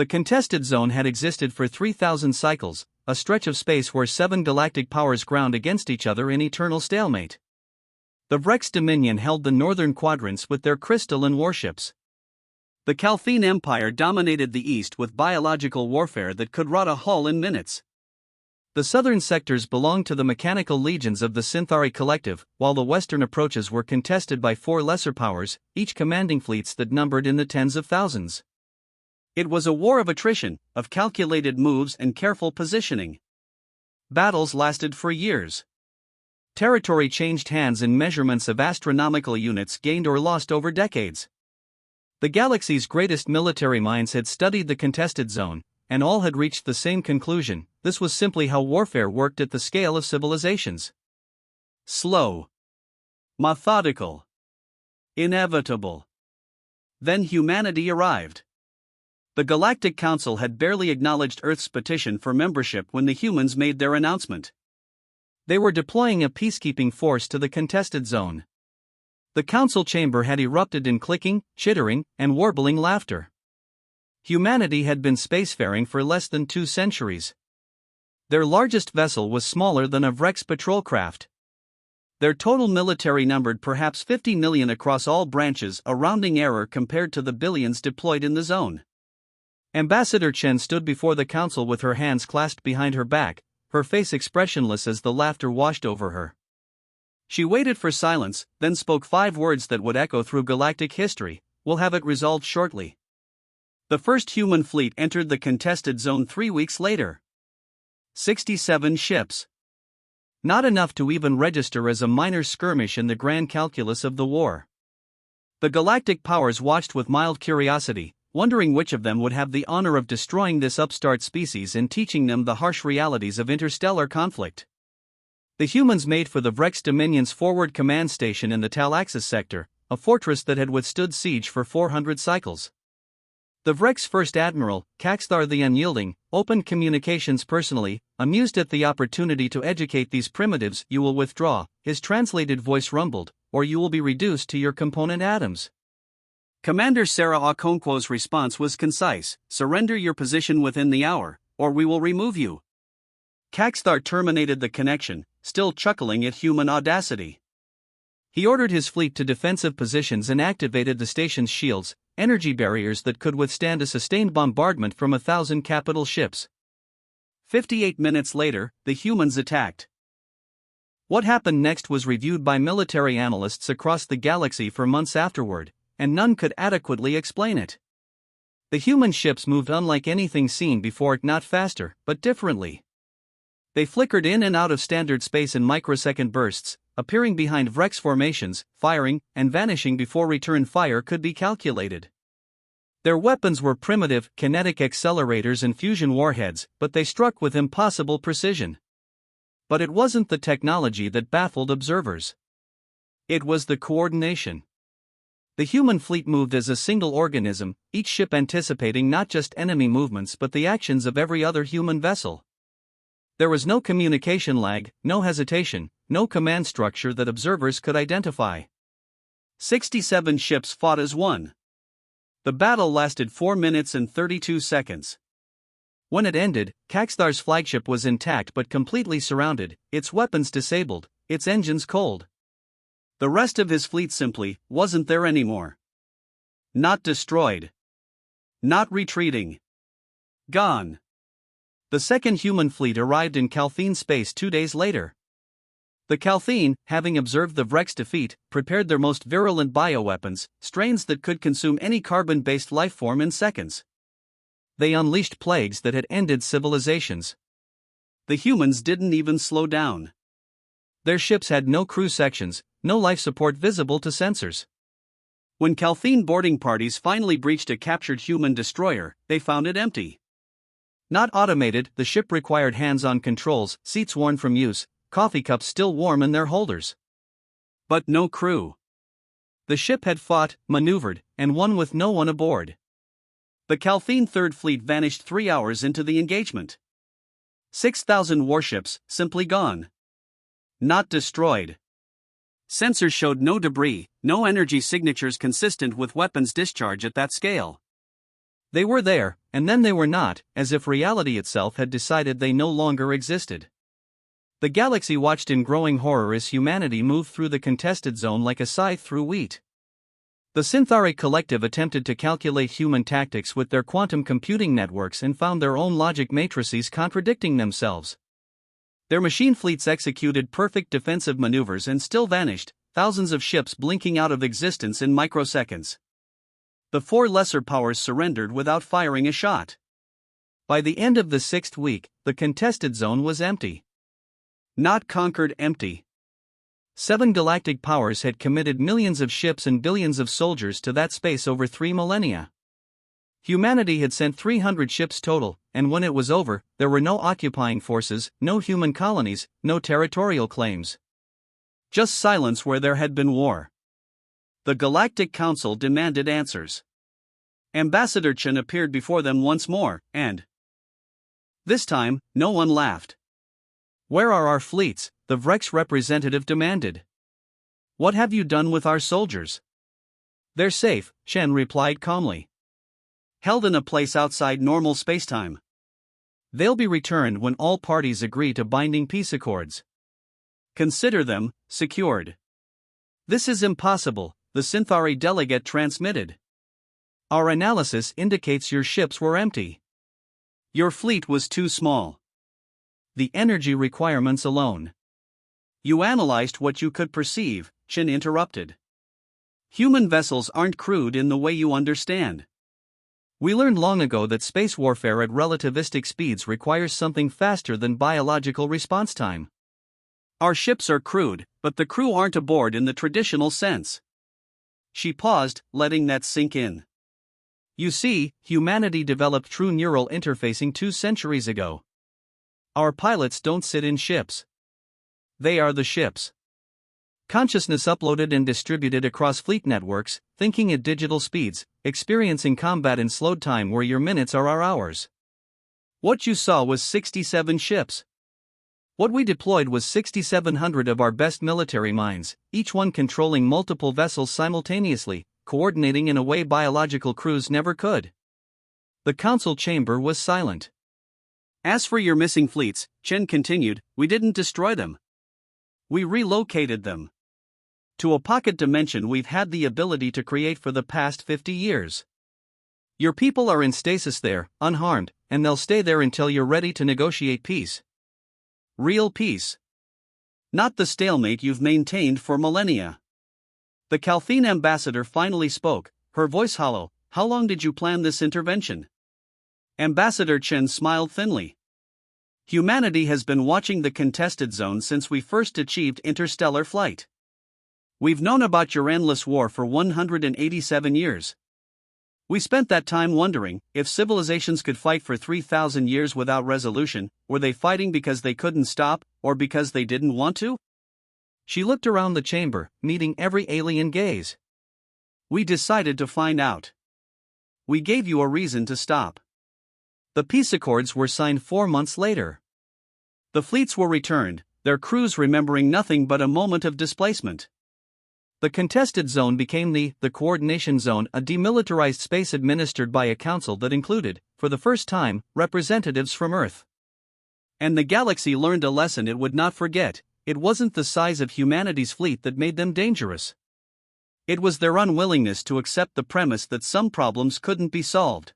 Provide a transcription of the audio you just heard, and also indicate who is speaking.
Speaker 1: The contested zone had existed for 3,000 cycles, a stretch of space where 7 galactic powers ground against each other in eternal stalemate. The Vrex Dominion held the northern quadrants with their crystalline warships. The Calphine Empire dominated the east with biological warfare that could rot a hull in minutes. The southern sectors belonged to the mechanical legions of the Synthari Collective, while the western approaches were contested by 4 lesser powers, each commanding fleets that numbered in the tens of thousands. It was a war of attrition, of calculated moves and careful positioning. Battles lasted for years. Territory changed hands in measurements of astronomical units gained or lost over decades. The galaxy's greatest military minds had studied the contested zone, and all had reached the same conclusion: this was simply how warfare worked at the scale of civilizations. Slow. Methodical. Inevitable. Then humanity arrived. The Galactic Council had barely acknowledged Earth's petition for membership when the humans made their announcement. They were deploying a peacekeeping force to the contested zone. The council chamber had erupted in clicking, chittering, and warbling laughter. Humanity had been spacefaring for less than 2 centuries. Their largest vessel was smaller than a Vrex patrol craft. Their total military numbered perhaps 50 million across all branches, a rounding error compared to the billions deployed in the zone. Ambassador Chen stood before the council with her hands clasped behind her back, her face expressionless as the laughter washed over her. She waited for silence, then spoke 5 words that would echo through galactic history: "We'll have it resolved shortly." The first human fleet entered the contested zone 3 weeks later. 67 ships. Not enough to even register as a minor skirmish in the grand calculus of the war. The galactic powers watched with mild curiosity, wondering which of them would have the honor of destroying this upstart species and teaching them the harsh realities of interstellar conflict. The humans made for the Vrex Dominion's forward command station in the Talaxis sector, a fortress that had withstood siege for 400 cycles. The Vrex First Admiral, Caxthar the Unyielding, opened communications personally, amused at the opportunity to educate these primitives. "You will withdraw," his translated voice rumbled, "or you will be reduced to your component atoms." Commander Sarah Okonkwo's response was concise: "Surrender your position within the hour, or we will remove you." Caxthar terminated the connection, still chuckling at human audacity. He ordered his fleet to defensive positions and activated the station's shields, energy barriers that could withstand a sustained bombardment from 1,000 capital ships. 58 minutes later, the humans attacked. What happened next was reviewed by military analysts across the galaxy for months afterward, and none could adequately explain it. The human ships moved unlike anything seen before, not faster, but differently. They flickered in and out of standard space in microsecond bursts, appearing behind Vrex formations, firing, and vanishing before return fire could be calculated. Their weapons were primitive, kinetic accelerators and fusion warheads, but they struck with impossible precision. But it wasn't the technology that baffled observers. It was the coordination. The human fleet moved as a single organism, each ship anticipating not just enemy movements but the actions of every other human vessel. There was no communication lag, no hesitation, no command structure that observers could identify. 67 ships fought as one. The battle lasted 4 minutes and 32 seconds. When it ended, Caxthar's flagship was intact but completely surrounded, its weapons disabled, its engines cold. The rest of his fleet simply wasn't there anymore. Not destroyed. Not retreating. Gone. The second human fleet arrived in Calphine space 2 days later. The Calphine, having observed the Vrex defeat, prepared their most virulent bioweapons, strains that could consume any carbon-based lifeform in seconds. They unleashed plagues that had ended civilizations. The humans didn't even slow down. Their ships had no crew sections, no life support visible to sensors. When Calphine boarding parties finally breached a captured human destroyer, they found it empty. Not automated, the ship required hands-on controls, seats worn from use, coffee cups still warm in their holders. But no crew. The ship had fought, maneuvered, and won with no one aboard. The Calphine Third Fleet vanished 3 hours into the engagement. 6,000 warships, simply gone. Not destroyed. Sensors showed no debris, no energy signatures consistent with weapons discharge at that scale. They were there, and then they were not, as if reality itself had decided they no longer existed. The galaxy watched in growing horror as humanity moved through the contested zone like a scythe through wheat. The Syntharic Collective attempted to calculate human tactics with their quantum computing networks and found their own logic matrices contradicting themselves. Their machine fleets executed perfect defensive maneuvers and still vanished, thousands of ships blinking out of existence in microseconds. The four lesser powers surrendered without firing a shot. By the end of the 6th week, the contested zone was empty. Not conquered, empty. 7 galactic powers had committed millions of ships and billions of soldiers to that space over 3 millennia. Humanity had sent 300 ships total, and when it was over, there were no occupying forces, no human colonies, no territorial claims. Just silence where there had been war. The Galactic Council demanded answers. Ambassador Chen appeared before them once more, and this time, no one laughed. "Where are our fleets?" the Vrex representative demanded. "What have you done with our soldiers?" "They're safe," Chen replied calmly. "Held in a place outside normal spacetime. They'll be returned when all parties agree to binding peace accords. Consider them secured." "This is impossible," the Synthari delegate transmitted. "Our analysis indicates your ships were empty. Your fleet was too small. The energy requirements alone." "You analyzed what you could perceive," Chen interrupted. "Human vessels aren't crewed in the way you understand. We learned long ago that space warfare at relativistic speeds requires something faster than biological response time. Our ships are crewed, but the crew aren't aboard in the traditional sense." She paused, letting that sink in. "You see, humanity developed true neural interfacing 2 centuries ago. Our pilots don't sit in ships. They are the ships. Consciousness uploaded and distributed across fleet networks, thinking at digital speeds, experiencing combat in slowed time where your minutes are our hours. What you saw was 67 ships. What we deployed was 6,700 of our best military minds, each one controlling multiple vessels simultaneously, coordinating in a way biological crews never could." The council chamber was silent. "As for your missing fleets," Chen continued, "we didn't destroy them. We relocated them to a pocket dimension we've had the ability to create for the past 50 years. Your people are in stasis there, unharmed, and they'll stay there until you're ready to negotiate peace. Real peace. Not the stalemate you've maintained for millennia." The Calthene ambassador finally spoke, her voice hollow. "How long did you plan this intervention?" Ambassador Chen smiled thinly. "Humanity has been watching the contested zone since we first achieved interstellar flight. We've known about your endless war for 187 years. We spent that time wondering, if civilizations could fight for 3,000 years without resolution, were they fighting because they couldn't stop, or because they didn't want to?" She looked around the chamber, meeting every alien gaze. "We decided to find out. We gave you a reason to stop." The peace accords were signed 4 months later. The fleets were returned, their crews remembering nothing but a moment of displacement. The contested zone became the coordination zone, a demilitarized space administered by a council that included, for the first time, representatives from Earth. And the galaxy learned a lesson it would not forget: it wasn't the size of humanity's fleet that made them dangerous. It was their unwillingness to accept the premise that some problems couldn't be solved.